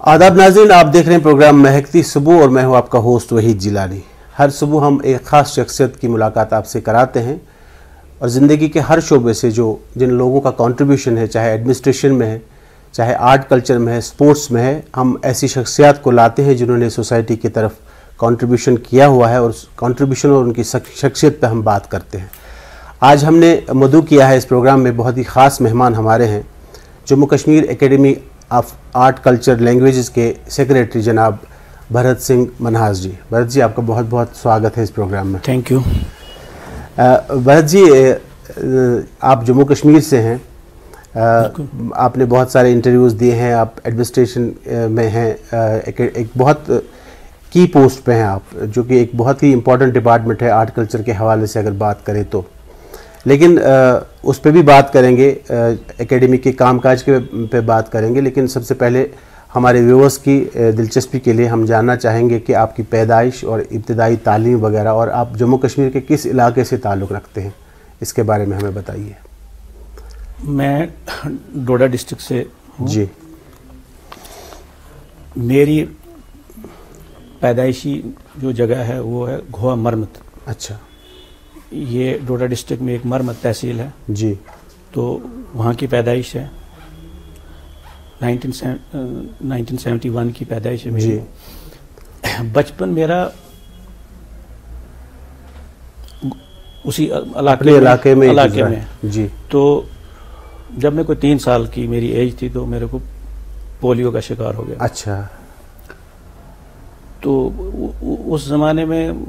आदाब नाज़रीन, आप देख रहे हैं प्रोग्राम महकती सुबह और मैं हूं आपका होस्ट वहीद जिलानी। हर सुबह हम एक ख़ास शख्सियत की मुलाकात आपसे कराते हैं और ज़िंदगी के हर शोबे से जिन लोगों का कंट्रीब्यूशन है, चाहे एडमिनिस्ट्रेशन में है, चाहे आर्ट कल्चर में है, स्पोर्ट्स में है, हम ऐसी शख्सियत को लाते हैं जिन्होंने सोसाइटी की तरफ कंट्रीब्यूशन किया हुआ है और उस कंट्रीब्यूशन और उनकी शख्सियत पर हम बात करते हैं। आज हमने मदऊ किया है इस प्रोग्राम में, बहुत ही ख़ास मेहमान हमारे हैं, Jammu Kashmir academy of art culture languages के सेक्रेटरी जनाब भरत सिंह मनहास जी। भरत जी, आपका बहुत बहुत स्वागत है इस प्रोग्राम में। Thank you. भरत जी, आप जम्मू कश्मीर से हैं, आपने बहुत सारे इंटरव्यूज़ दिए हैं, आप एडमिनिस्ट्रेशन में हैं, एक बहुत की पोस्ट पे हैं आप, जो कि एक बहुत ही इम्पोर्टेंट डिपार्टमेंट है आर्ट कल्चर के हवाले से अगर बात करें तो। लेकिन उस पर भी बात करेंगे, एकेडमी के कामकाज पे बात करेंगे, लेकिन सबसे पहले हमारे व्यूअर्स की दिलचस्पी के लिए हम जानना चाहेंगे कि आपकी पैदाइश और इब्तदाई तालीम वगैरह, और आप जम्मू कश्मीर के किस इलाके से ताल्लुक़ रखते हैं, इसके बारे में हमें बताइए। मैं डोडा डिस्ट्रिक्ट से हूँ जी। मेरी पैदाइशी जो जगह है वो है घोआ मरमत। अच्छा। ये डोडा डिस्ट्रिक्ट में एक मरमत तहसील है जी। तो वहाँ की पैदाइश है, 1971 की पैदाइश है मेरी। बचपन मेरा उसी इलाके में जी। तो जब मैं कोई 3 साल की मेरी एज थी तो मेरे को पोलियो का शिकार हो गया। अच्छा। तो उस जमाने में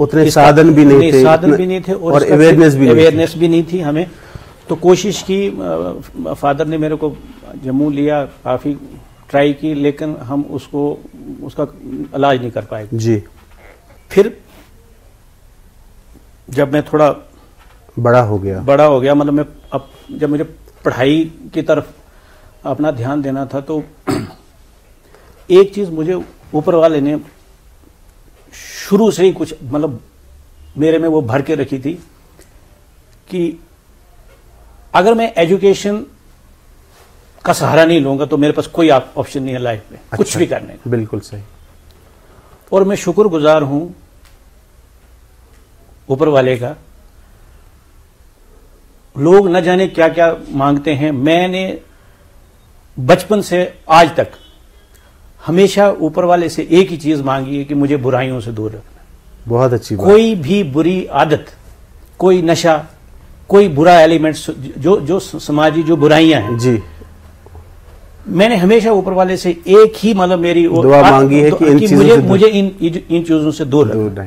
उतने साधन भी नहीं थे और अवेयरनेस भी नहीं थी हमें। तो कोशिश की, फादर ने मेरे को जम्मू लिया, काफ़ी ट्राई की, लेकिन हम उसका इलाज नहीं कर पाए। जी। फिर जब मैं थोड़ा बड़ा हो गया मतलब मैं अब जब मुझे पढ़ाई की तरफ अपना ध्यान देना था, तो एक चीज़ मुझे ऊपर वाले ने शुरू से ही कुछ मतलब मेरे में वो भर के रखी थी कि अगर मैं एजुकेशन का सहारा नहीं लूंगा तो मेरे पास कोई ऑप्शन नहीं है लाइफ में। अच्छा, कुछ भी करने का। बिल्कुल सही। और मैं शुक्रगुजार हूं ऊपर वाले का। लोग न जाने क्या क्या मांगते हैं, मैंने बचपन से आज तक हमेशा ऊपर वाले से एक ही चीज मांगी है कि मुझे बुराइयों से दूर रखना। बहुत अच्छी बात। कोई भी बुरी आदत, कोई नशा, कोई बुरा एलिमेंट्स, जो समाजी जो बुराइयां हैं जी, मैंने हमेशा ऊपर वाले से एक ही मतलब मेरी दुआ मांगी है कि मुझे इन चीजों से दूर रखना।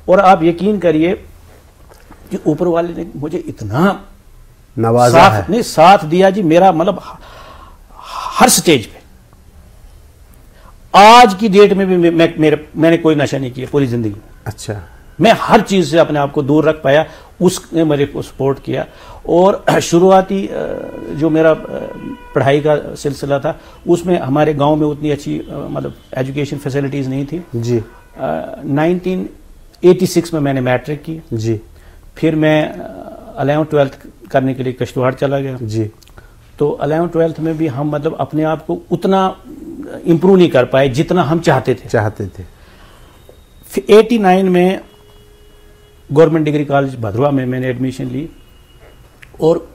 और आप यकीन करिए कि ऊपर वाले ने मुझे इतना नवाजा है, साथ दिया जी, मेरा मतलब हर स्टेज पे। आज की डेट में भी मैंने कोई नशा नहीं किया पूरी जिंदगी में। अच्छा। मैं हर चीज से अपने आप को दूर रख पाया, उसने मेरे को सपोर्ट किया। और शुरुआती जो मेरा पढ़ाई का सिलसिला था उसमें हमारे गांव में उतनी अच्छी मतलब एजुकेशन फैसिलिटीज नहीं थी जी। 1986 में मैंने मैट्रिक की जी। फिर मैं 11th-12th करने के लिए किश्तवाड़ चला गया जी। तो 11th-12th में भी हम मतलब अपने आप को उतना इम्प्रूव नहीं कर पाए जितना हम चाहते थे। फिर 89 में गवर्नमेंट डिग्री कॉलेज भदरवा में मैंने एडमिशन ली। और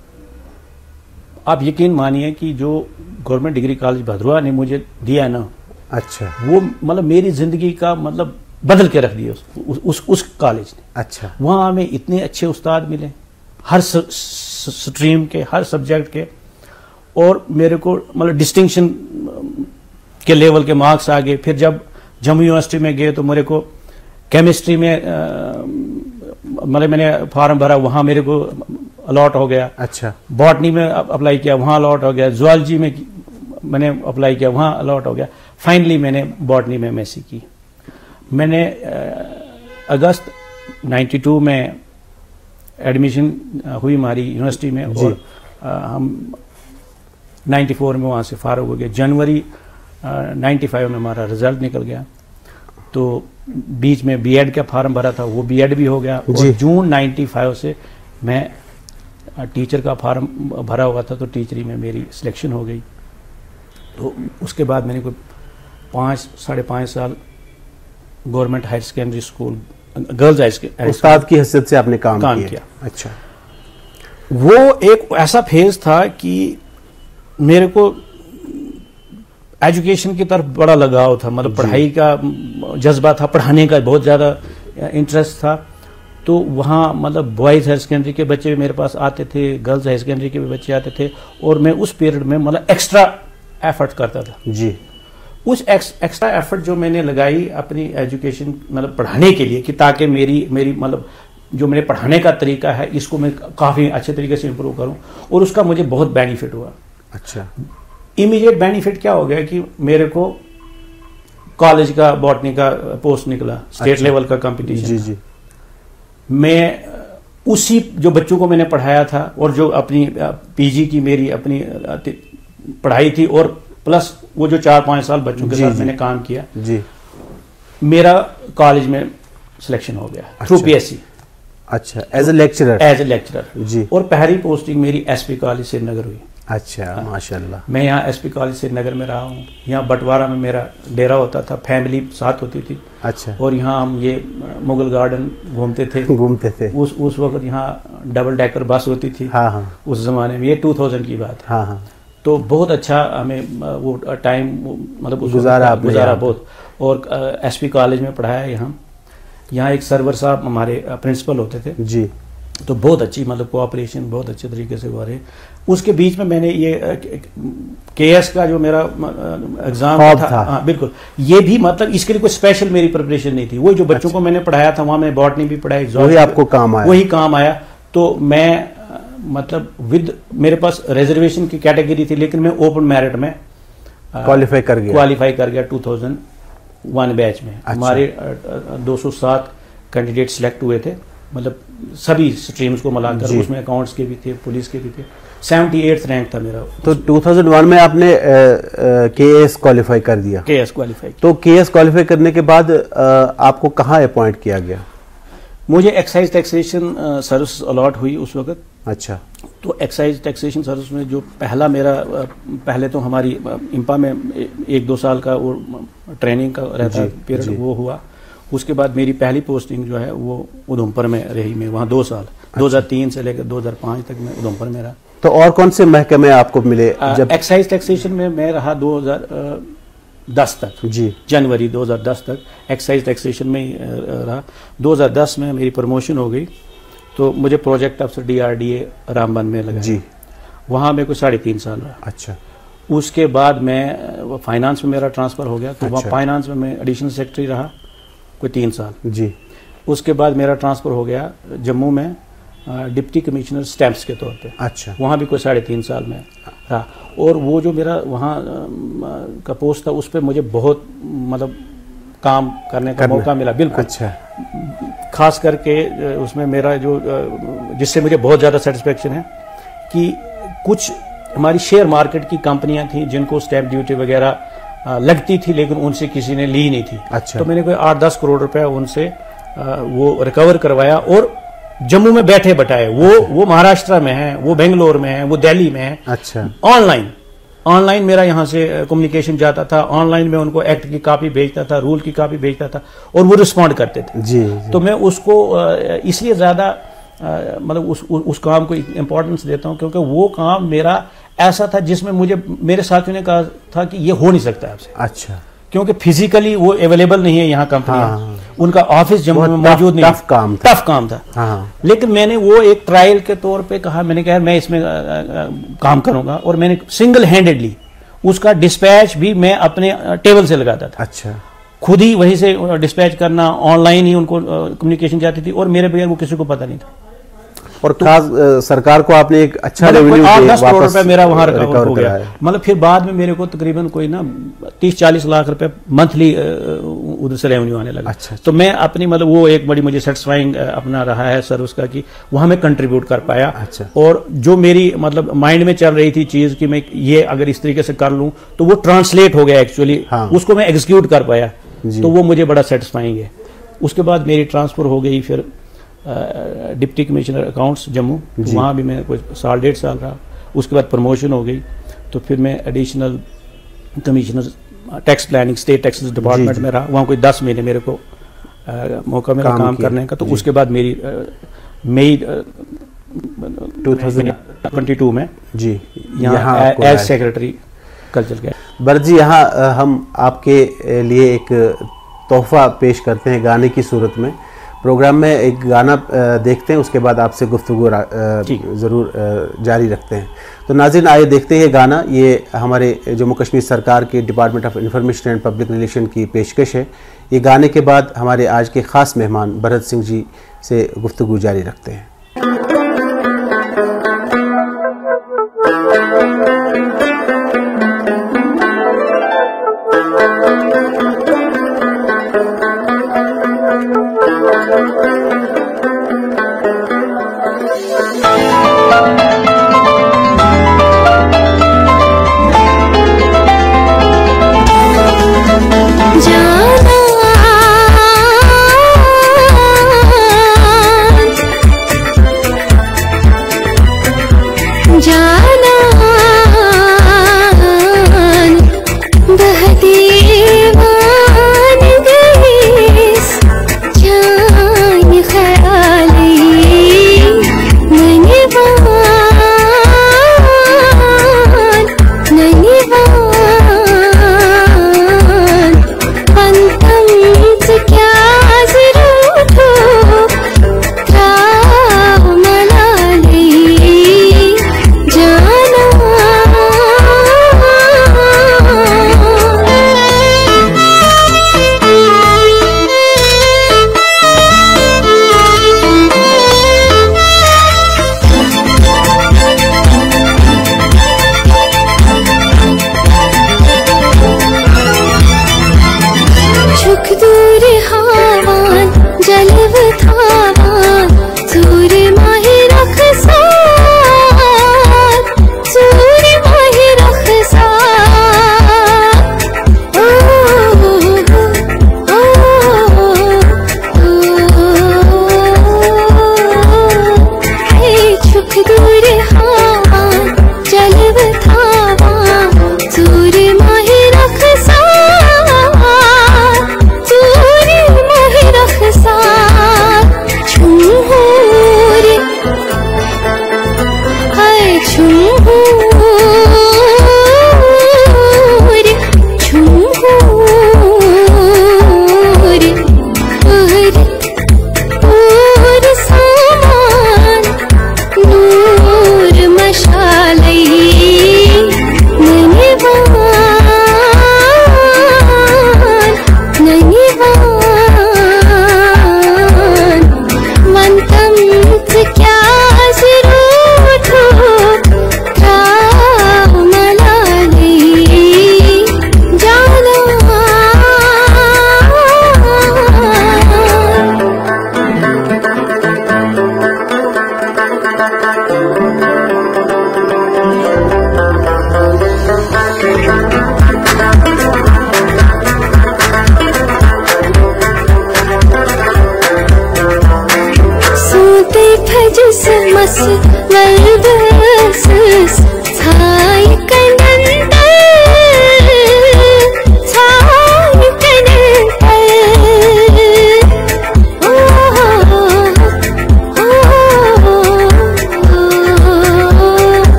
आप यकीन मानिए कि जो गवर्नमेंट डिग्री कॉलेज भदरवा ने मुझे दिया ना, अच्छा, वो मतलब मेरी जिंदगी का मतलब बदल के रख दिया उस कॉलेज ने। अच्छा। वहां हमें इतने अच्छे उस्ताद मिले हर स्ट्रीम के, हर सब्जेक्ट के, और मेरे को मतलब डिस्टिंक्शन के लेवल के मार्क्स आ गए। फिर जब जम्मू यूनिवर्सिटी में गए तो मेरे को केमिस्ट्री में मतलब मैंने फॉर्म भरा, वहां मेरे को अलॉट हो गया। अच्छा। बॉटनी में अप्लाई किया, वहां अलॉट हो गया। जूलॉजी में मैंने अप्लाई किया, वहां अलॉट हो गया। फाइनली मैंने बॉटनी में एमएससी की। मैंने अगस्त 92 में एडमिशन हुई हमारी यूनिवर्सिटी में, और हम 94 में वहाँ से फारुग हो गए। जनवरी 95 में हमारा रिजल्ट निकल गया। तो बीच में बीएड का फार्म भरा था, वो बीएड भी हो गया। और जून 95 से मैं टीचर का फार्म भरा हुआ था, तो टीचरी में मेरी सिलेक्शन हो गई। तो उसके बाद मैंने कोई 5 साढ़े 5 साल government higher secondary school, girls high school, उस्ताद की हैसियत से आपने काम किया। अच्छा, वो एक ऐसा फेज था कि मेरे को एजुकेशन की तरफ बड़ा लगाव था, मतलब पढ़ाई का जज्बा था, पढ़ाने का बहुत ज़्यादा इंटरेस्ट था। तो वहाँ मतलब बॉयज़ हायर सेकेंडरी के बच्चे भी मेरे पास आते थे, गर्ल्स हायर सेकेंडरी के भी बच्चे आते थे, और मैं उस पीरियड में मतलब एक्स्ट्रा एफर्ट करता था जी। उस एक्स्ट्रा एफर्ट जो मैंने लगाई अपनी एजुकेशन मतलब पढ़ाने के लिए, कि ताकि मेरी मतलब जो मेरे पढ़ाने का तरीका है इसको मैं काफ़ी अच्छे तरीके से इम्प्रूव करूं, और उसका मुझे बहुत बेनिफिट हुआ। अच्छा, इमीडिएट बेनिफिट क्या हो गया कि मेरे को कॉलेज का बॉटनी का पोस्ट निकला, स्टेट लेवल का कंपटीशन। जी जी। मैं उसी जो बच्चों को मैंने पढ़ाया था, और जो अपनी पीजी की मेरी अपनी पढ़ाई थी, और प्लस वो जो 4-5 साल बच्चों के साथ मैंने काम किया जी, मेरा कॉलेज में सिलेक्शन हो गया थ्रू पीएससी। अच्छा, as a lecturer? As a lecturer जी। और पहली पोस्टिंग मेरी एसपी कॉलेज श्रीनगर हुई। अच्छा, माशाल्लाह। मैं यहाँ एसपी कॉलेज श्रीनगर में रहा हूँ। यहाँ बटवारा में मेरा डेरा होता था, फैमिली साथ होती थी। अच्छा। और यहाँ हम ये मुगल गार्डन घूमते थे। उस वक्त यहाँ डबल डेकर बस होती थी। हाँ हाँ। उस जमाने में, ये 2000 की बात है। हाँ हाँ। तो बहुत अच्छा हमें वो टाइम मतलब गुजारा बहुत। और एसपी कॉलेज में पढ़ाया। यहाँ एक सर्वर साहब हमारे प्रिंसिपल होते थे जी। तो बहुत अच्छी मतलब कोऑपरेशन बहुत अच्छे तरीके से हुआ रहे। उसके बीच में मैंने ये केएस का जो मेरा एग्जाम था, हाँ बिल्कुल, ये भी मतलब इसके लिए कोई स्पेशल मेरी प्रिपरेशन नहीं थी। वही जो बच्चों को मैंने पढ़ाया था, वहाँ मैं बॉटनी भी पढ़ाई, वही आपको काम आया? वही काम आया। तो मैं मतलब विद मेरे पास रिजर्वेशन की कैटेगरी थी, लेकिन मैं ओपन मेरिट में क्वालिफाई कर गया 2001 बैच में। अच्छा। हमारे 207 कैंडिडेट सिलेक्ट हुए थे, मतलब सभी स्ट्रीम्स को मिलाकर, उसमें अकाउंट्स के भी थे, पुलिस के भी थे। 78th रैंक था मेरा। तो 2001 में आपने केएस क्वालिफाई कर दिया? KS qualify. तो केएस क्वालिफाई करने के बाद आपको कहाँ अपॉइंट किया गया? मुझे एक्साइज टैक्सेशन सर्विस अलॉट हुई उस वक्त। अच्छा। तो एक्साइज टैक्सेशन सर्विस में जो पहला मेरा पहले तो हमारी इंपा में 1-2 साल का वो ट्रेनिंग का रहता पीरियड, वो हुआ। उसके बाद मेरी पहली पोस्टिंग जो है वो उधमपुर में रही। मैं वहाँ 2 साल, 2003 से लेकर 2005 तक मैं उधमपुर में रहा। तो और कौन से महकमे आपको मिले? जब एक्साइज टैक्सेशन में मैं रहा 2010 तक जी, जनवरी 2010 तक एक्साइज टैक्सेशन में ही रहा। 2010 में मेरी प्रमोशन हो गई, तो मुझे प्रोजेक्ट अफसर DRDA रामबन में लगा जी। वहाँ मैं कोई 3.5 साल रहा। अच्छा। उसके बाद मैं फाइनेंस में मेरा ट्रांसफ़र हो गया, तो वहाँ फाइनेंस में मैं एडिशनल सेक्रेटरी रहा कोई 3 साल जी। उसके बाद मेरा ट्रांसफ़र हो गया जम्मू में डिप्टी कमिश्नर स्टैम्प्स के तौर पे। अच्छा। वहाँ भी कोई 3.5 साल में रहा। और वो जो मेरा वहाँ का पोस्ट था, उस पर मुझे बहुत मतलब काम करने का मौका मिला। बिल्कुल। अच्छा। खास करके उसमें मेरा जो जिससे मुझे बहुत ज़्यादा सेटिस्फेक्शन है कि कुछ हमारी शेयर मार्केट की कंपनियां थी जिनको स्टैम्प ड्यूटी वगैरह लगती थी, लेकिन उनसे किसी ने ली नहीं थी। अच्छा। तो मैंने कोई 8-10 करोड़ रुपए उनसे वो रिकवर करवाया, और जम्मू में बैठे बैठाए। वो महाराष्ट्र में है, वो बेंगलोर में है, वो दिल्ली में है। अच्छा। ऑनलाइन मेरा यहाँ से कम्युनिकेशन जाता था। ऑनलाइन में उनको एक्ट की कॉपी भेजता था, रूल की कॉपी भेजता था, और वो रिस्पॉन्ड करते थे जी। तो मैं उसको इसलिए ज़्यादा मतलब उस काम को इम्पोर्टेंस देता हूँ, क्योंकि वो काम मेरा ऐसा था जिसमें मुझे मेरे साथियों ने कहा था कि ये हो नहीं सकता आपसे। अच्छा। क्योंकि फिजिकली वो अवेलेबल नहीं है यहाँ कंपनी। उनका ऑफिस जम्मू में मौजूद नहीं। टफ काम था। हाँ। लेकिन मैंने वो एक ट्रायल के तौर पे कहा, मैंने कहा मैं इसमें काम करूंगा, और मैंने सिंगल हैंडेडली उसका डिस्पैच भी मैं अपने टेबल से लगाता था। अच्छा। खुद ही वहीं से डिस्पैच करना, ऑनलाइन ही उनको कम्युनिकेशन जाती थी, और मेरे बगैर वो किसी को पता नहीं था। और खास सरकार को आपने एक अच्छा रेवेन्यू 8-10 करोड़ रुपए मेरा वहाँ रिकवर हो गया। मतलब फिर बाद में मेरे को तकरीबन कोई ना 30-40 लाख रुपए मंथली उधर से रेवेन्यू आने लगा। अच्छा। तो मैं अपनी मतलब वो एक बड़ी मुझे सेटिस्फाइंग अपना रहा है सर्विस का, कि वहाँ मैं कंट्रीब्यूट कर पाया। अच्छा। और जो मेरी मतलब माइंड में चल रही थी चीज कि मैं ये अगर इस तरीके से कर लूँ तो वो ट्रांसलेट हो गया एक्चुअली। हाँ। उसको मैं एग्जीक्यूट कर पाया, तो वो मुझे बड़ा सेटिस्फाइंग है। उसके बाद मेरी ट्रांसफर हो गई फिर डिप्टी कमिश्नर अकाउंट्स जम्मू, वहाँ भी मैं कोई 1.5 साल रहा। उसके बाद प्रमोशन हो गई, तो फिर मैं additional commissioner tax planning state tax department में रहा, वहाँ कोई 10 महीने मेरे को मौका मिला काम करने का। तो उसके बाद मेरी मई 2022 में जी यहाँ एज सेक्रेटरी कल्चर गया। भरत जी, यहाँ हम आपके लिए एक तोहफा पेश करते हैं गाने की सूरत में। प्रोग्राम में एक गाना देखते हैं, उसके बाद आपसे गुफ्तगू ज़रूर जारी रखते हैं। तो नाज़रीन, आइए देखते हैं गाना। ये हमारे जम्मू कश्मीर सरकार के department of information and public relation की पेशकश है। ये गाने के बाद हमारे आज के ख़ास मेहमान भरत सिंह जी से गुफ्तगू जारी रखते हैं। जा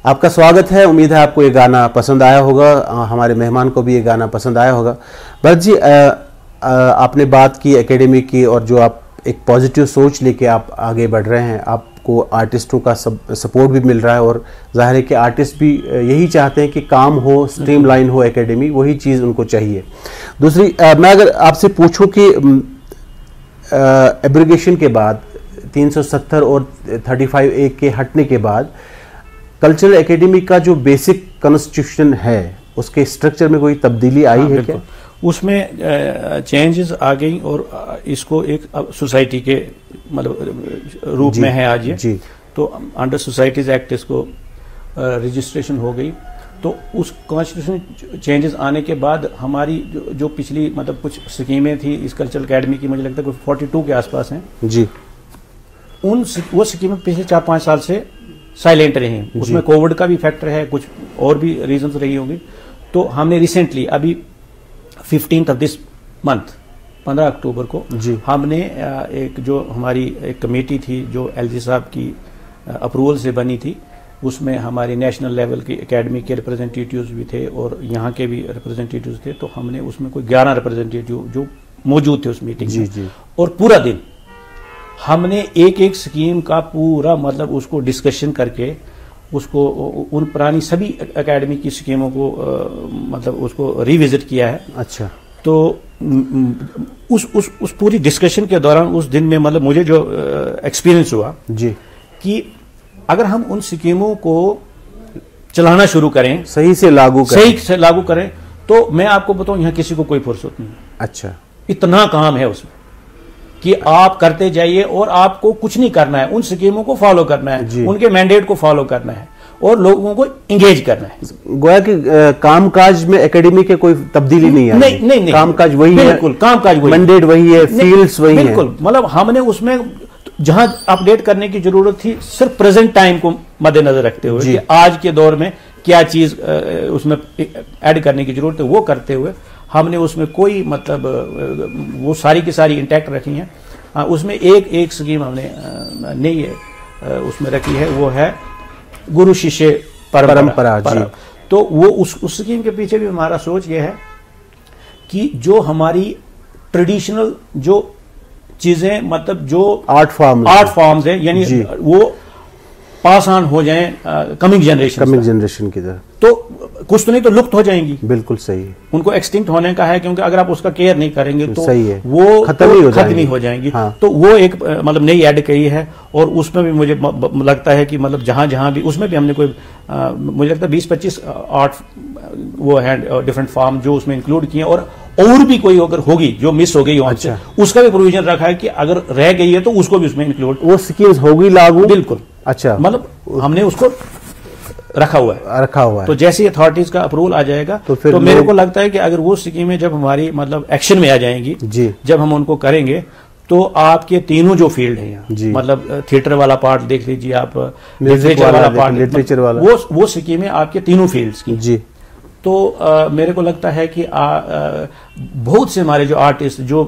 आपका स्वागत है। उम्मीद है आपको ये गाना पसंद आया होगा, हमारे मेहमान को भी ये गाना पसंद आया होगा। भरत जी, आपने बात की एकेडमी की, और जो आप एक पॉजिटिव सोच लेके आप आगे बढ़ रहे हैं, आपको आर्टिस्टों का सपोर्ट भी मिल रहा है, और जाहिर है कि आर्टिस्ट भी यही चाहते हैं कि काम हो, स्ट्रीमलाइन हो एकेडमी, वही चीज़ उनको चाहिए। दूसरी, मैं अगर आपसे पूछूं कि एब्रिगेशन के बाद 370 और 35A के हटने के बाद कल्चरल एकेडमी का जो बेसिक कॉन्स्टिट्यूशन है, उसके स्ट्रक्चर में कोई तब्दीली आई है क्या? उसमें चेंजेस आ गई, और इसको एक सोसाइटी के मतलब रूप में है आज ये जी। तो अंडर सोसाइटीज एक्ट इसको रजिस्ट्रेशन हो गई। तो उस कॉन्स्टिट्यूशन चेंजेस आने के बाद हमारी जो पिछली मतलब कुछ स्कीमें थी इस कल्चरल एकेडमी की, मुझे लगता है कोई 42 के आसपास हैं जी। वो स्कीमें पिछले 4-5 साल से साइलेंट रही। उसमें कोविड का भी फैक्टर है, कुछ और भी रीजंस रही होंगी। तो हमने रिसेंटली अभी 15th ऑफ दिस मंथ 15 अक्टूबर को हमने एक जो हमारी एक कमेटी थी जो एलजी साहब की अप्रूवल से बनी थी, उसमें हमारी नेशनल लेवल की एकेडमी के रिप्रेजेंटेटिव्स भी थे और यहाँ के भी रिप्रेजेंटेटिव्स थे। तो हमने उसमें कोई 11 रिप्रेजेंटेटिव जो मौजूद थे उस मीटिंग में, और पूरा दिन हमने एक स्कीम का पूरा मतलब उसको डिस्कशन करके उसको उन पुरानी सभी एकेडमी की स्कीमों को मतलब उसको रिविजिट किया है। अच्छा। तो उस पूरी डिस्कशन के दौरान उस दिन में मतलब मुझे जो एक्सपीरियंस हुआ जी कि अगर हम उन स्कीमों को चलाना शुरू करें, सही से लागू करें, तो मैं आपको बताऊं यहाँ किसी को कोई फुर्सत नहीं। अच्छा। इतना काम है उसमें कि आप करते जाइए और आपको कुछ नहीं करना है, उन स्कीमों को फॉलो करना है, उनके मैंडेट को फॉलो करना है और लोगों को इंगेज करना है। गोया कि कामकाज में एकेडमी के कोई तब्दीली नहीं है। नहीं, कामकाज वही है, बिल्कुल कामकाज वही, मैंडेट वही है, फील्ड्स वही है, बिल्कुल। मतलब हमने उसमें जहां अपडेट करने की जरूरत थी सिर्फ प्रेजेंट टाइम को मद्देनजर रखते हुए कि आज के दौर में क्या चीज उसमें ऐड करने की जरूरत है, वो करते हुए हमने उसमें कोई मतलब वो सारी की सारी इंटैक्ट रखी हैं। उसमें एक स्कीम हमने नई उसमें रखी है, वो है गुरु शिष्य परंपरा जी। तो वो उस स्कीम के पीछे भी हमारा सोच ये है कि जो हमारी ट्रेडिशनल जो चीजें मतलब जो आर्ट फॉर्म्स हैं यानी वो पास ऑन हो जाएं कमिंग जनरेशन की तरह, तो कुछ तो नहीं तो लुप्त हो जाएंगी। बिल्कुल सही है, उनको एक्सटिंक्ट होने का है, क्योंकि अगर आप उसका केयर नहीं करेंगे तो सही है, वो खत्म ही हो जाएंगी। हाँ। तो वो एक मतलब नई ऐड कही है, और उसमें भी मुझे लगता है कि मतलब जहां भी उसमें भी हमने कोई मुझे लगता है 20-25 आर्ट वो है डिफरेंट फॉर्म जो उसमें इंक्लूड किए, और भी कोई अगर होगी जो मिस हो गई वहां से उसका भी प्रोविजन रखा है कि अगर रह गई है तो उसको भी उसमें इंक्लूड, वो स्कीम्स होगी लागू। बिल्कुल। अच्छा, मतलब हमने उसको रखा हुआ है। तो जैसे अथॉरिटीज का अप्रूवल आ जाएगा तो मेरे को लगता है कि अगर वो स्कीमें जब हमारी मतलब एक्शन में आ जाएंगी जी, जब हम उनको करेंगे तो आपके तीनों जो फील्ड है यहाँ मतलब थिएटर वाला पार्ट देख लीजिए आप, लिटरेचर वाला पार्ट, वो स्कीमें आपके तीनों फील्ड्स की जी। तो मेरे को लगता है कि बहुत से हमारे जो आर्टिस्ट जो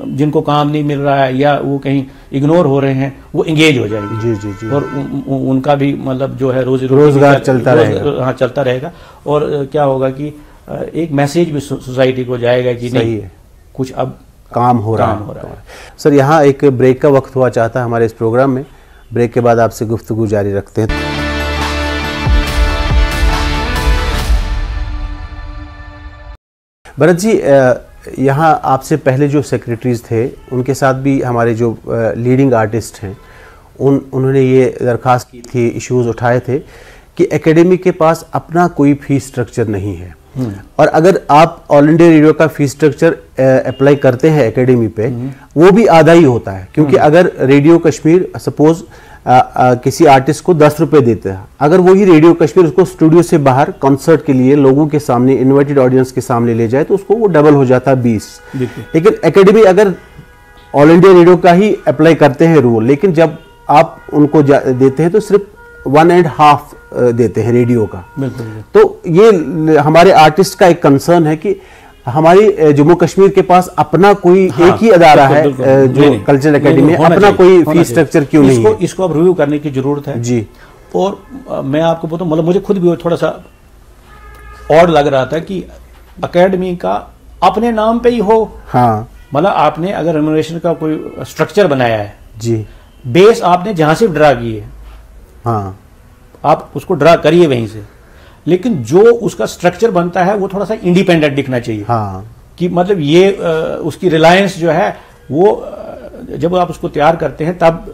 जिनको काम नहीं मिल रहा है या वो कहीं इग्नोर हो रहे हैं वो एंगेज हो जाएंगे जी। और उनका भी मतलब जो है रोजगार चलता रहेगा। और क्या होगा कि एक मैसेज भी सोसाइटी को जाएगा कि नहीं है कुछ अब काम हो रहा है। सर, यहाँ एक ब्रेक का वक्त हुआ चाहता है हमारे इस प्रोग्राम में। ब्रेक के बाद आपसे गुफ्तगू जारी रखते हैं। भरत जी, यहाँ आपसे पहले जो सेक्रेटरीज थे उनके साथ भी हमारे जो लीडिंग आर्टिस्ट हैं उन्होंने ये दरख्वास्त की थी, इश्यूज उठाए थे कि एकेडमी के पास अपना कोई फीस स्ट्रक्चर नहीं है, और अगर आप ऑल इंडिया रेडियो का फीस स्ट्रक्चर अप्लाई करते हैं एकेडमी पे वो भी आधा ही होता है, क्योंकि अगर रेडियो कश्मीर सपोज किसी आर्टिस्ट को 10 रुपए देते हैं, अगर वही रेडियो कश्मीर उसको स्टूडियो से बाहर कॉन्सर्ट के लिए लोगों के सामने इनवाइटेड ऑडियंस के सामने ले जाए तो उसको वो डबल हो जाता है 20। लेकिन एकेडमी अगर ऑल इंडिया रेडियो का ही अप्लाई करते हैं रूल, लेकिन जब आप उनको देते हैं तो सिर्फ 1.5 देते हैं रेडियो का। तो ये हमारे आर्टिस्ट का एक कंसर्न है कि हमारी जम्मू कश्मीर के पास अपना कोई एक ही अदारा है जो कल्चरल एकेडमी, अपना कोई फीस स्ट्रक्चर क्यों नहीं है? इसको अब रिव्यू करने की जरूरत है जी। और मैं आपको बताऊं, मतलब मुझे खुद भी थोड़ा सा ऑड लग रहा था कि एकेडमी का अपने नाम पे ही हो। हाँ, मतलब आपने अगर रेम्यूनरेशन का कोई स्ट्रक्चर बनाया है जी, बेस आपने जहां से ड्रा की है, हाँ, आप उसको ड्रा करिए वहीं से, लेकिन जो उसका स्ट्रक्चर बनता है वो थोड़ा सा इंडिपेंडेंट दिखना चाहिए। हाँ, कि मतलब ये उसकी रिलायंस जो है वो जब आप उसको तैयार करते हैं तब